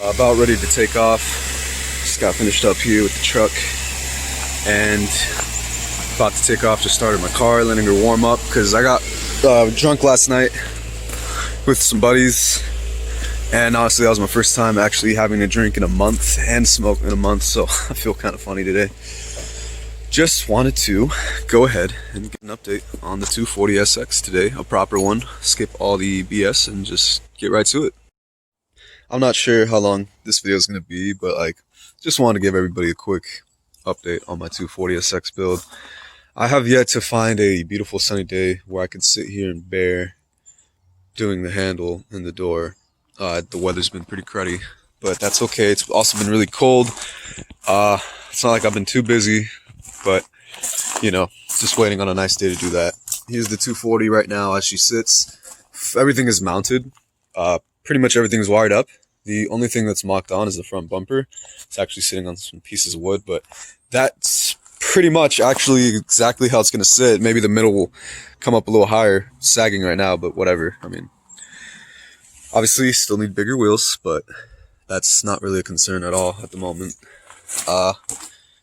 About ready to take off. Just got finished up here with the truck and about to take off. Just started my car, letting her warm up because I got drunk last night with some buddies, and honestly that was my first time actually having a drink in a month and smoke in a month, so I feel kind of funny today. Just wanted to go ahead and get an update on the 240SX today, a proper one. Skip all the BS and just get right to it. I'm not sure how long this video is going to be, but just wanted to give everybody a quick update on my 240SX build. I have yet to find a beautiful sunny day where I can sit here and bear doing the handle and the door. The weather's been pretty cruddy, but that's okay. It's also been really cold. It's not like I've been too busy, but just waiting on a nice day to do that. Here's the 240 right now as she sits. Everything is mounted. Pretty much everything is wired up. The only thing that's mocked on is the front bumper. It's actually sitting on some pieces of wood, but that's pretty much actually exactly how it's going to sit. Maybe the middle will come up a little higher, sagging right now, but whatever. I mean, obviously still need bigger wheels, but that's not really a concern at all at the moment.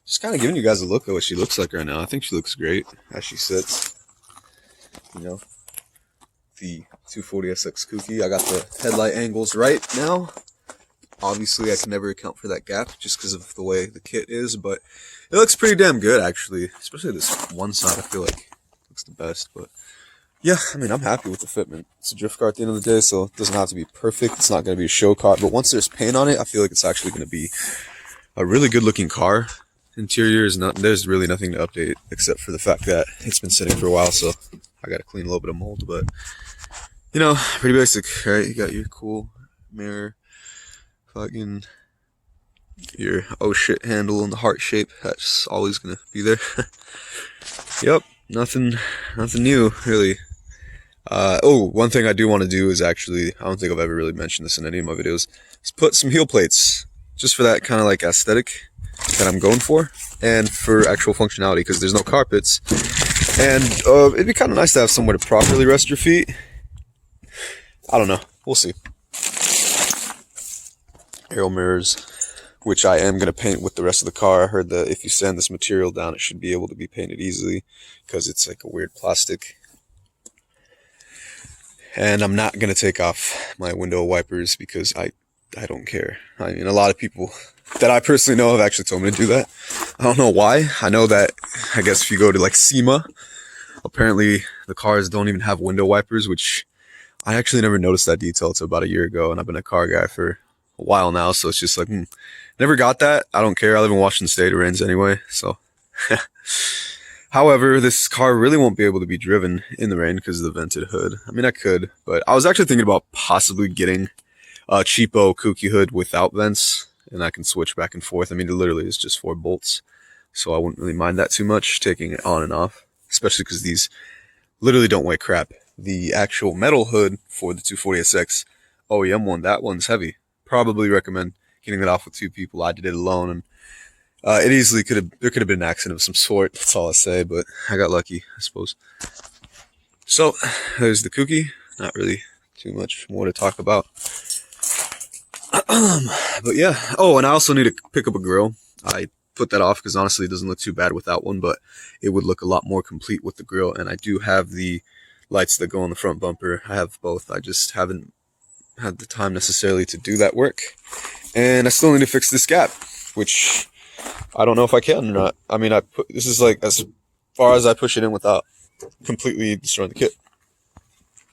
Just kind of giving you guys a look at what she looks like right now. I think she looks great as she sits. The 240SX kouki. I got the headlight angles right now. Obviously, I can never account for that gap just because of the way the kit is, but it looks pretty damn good, actually. Especially this one side, I feel like looks the best. But yeah, I mean, I'm happy with the fitment. It's a drift car at the end of the day, so it doesn't have to be perfect. It's not going to be a show car, but once there's paint on it, I feel like it's actually going to be a really good-looking car. Interior is not. There's really nothing to update except for the fact that it's been sitting for a while, so I got to clean a little bit of mold, but pretty basic, right? You got your cool mirror, fucking your oh shit handle and the heart shape. That's always gonna be there. Yep, nothing new really. One thing I do want to do is actually, I don't think I've ever really mentioned this in any of my videos, is put some heel plates, just for that kind of like aesthetic that I'm going for, and for actual functionality, because there's no carpets, and it'd be kind of nice to have somewhere to properly rest your feet. I don't know. We'll see. Aero mirrors, which I am going to paint with the rest of the car. I heard that if you sand this material down, it should be able to be painted easily because it's like a weird plastic. And I'm not going to take off my window wipers because I don't care. I mean, a lot of people that I personally know have actually told me to do that. I don't know why. I know that, I guess if you go to like SEMA, apparently the cars don't even have window wipers, which I actually never noticed that detail until about a year ago, and I've been a car guy for a while now, so it's just like, never got that. I don't care. I live in Washington State. It rains anyway, so. However, this car really won't be able to be driven in the rain because of the vented hood. I mean, I could, but I was actually thinking about possibly getting a cheapo kouki hood without vents, and I can switch back and forth. I mean, it literally is just 4 bolts, so I wouldn't really mind that too much, taking it on and off, especially because these literally don't weigh crap. The actual metal hood for the 240SX OEM one, that one's heavy. Probably recommend getting that off with 2 people. I did it alone, and it easily there could have been an accident of some sort. That's all I say, but I got lucky, I suppose. So there's the kouki. Not really too much more to talk about. But yeah. Oh, and I also need to pick up a grill. I put that off because honestly it doesn't look too bad without one, but it would look a lot more complete with the grill. And I do have the lights that go on the front bumper. I have both. I just haven't had the time necessarily to do that work, and I still need to fix this gap, which I don't know if I can or not. I mean, this is like as far as I push it in without completely destroying the kit.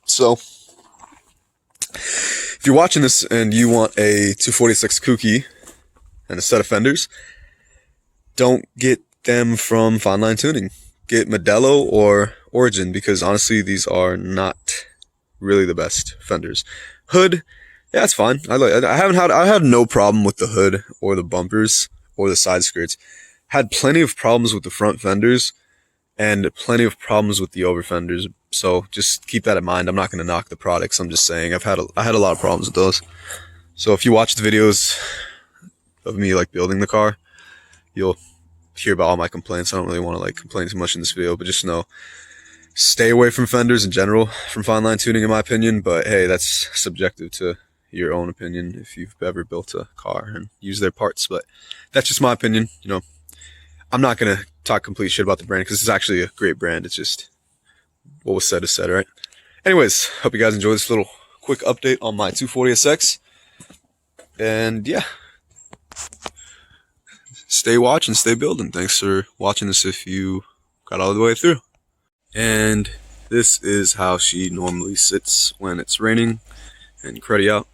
So if you're watching this and you want a 240SX kouki and a set of fenders, don't get them from Fine Line Tuning. Get Modelo or Origin, because honestly these are not really the best fenders. Hood, yeah, it's fine. I had no problem with the hood or the bumpers or the side skirts. Had plenty of problems with the front fenders and plenty of problems with the over fenders. So just keep that in mind. I'm not going to knock the products. I'm just saying I had a lot of problems with those. So if you watch the videos of me building the car, you'll hear about all my complaints. I don't really want to complain too much in this video, but just know, stay away from fenders in general from Fine Line Tuning, in my opinion. But hey, that's subjective to your own opinion if you've ever built a car and used their parts, but that's just my opinion. You know, I'm not gonna talk complete shit about the brand because it's actually a great brand. It's just what was said is said, right? Anyways, hope you guys enjoyed this little quick update on my 240SX. And yeah, stay watching, stay building. Thanks for watching this if you got all the way through. And this is how she normally sits when it's raining. And credit out.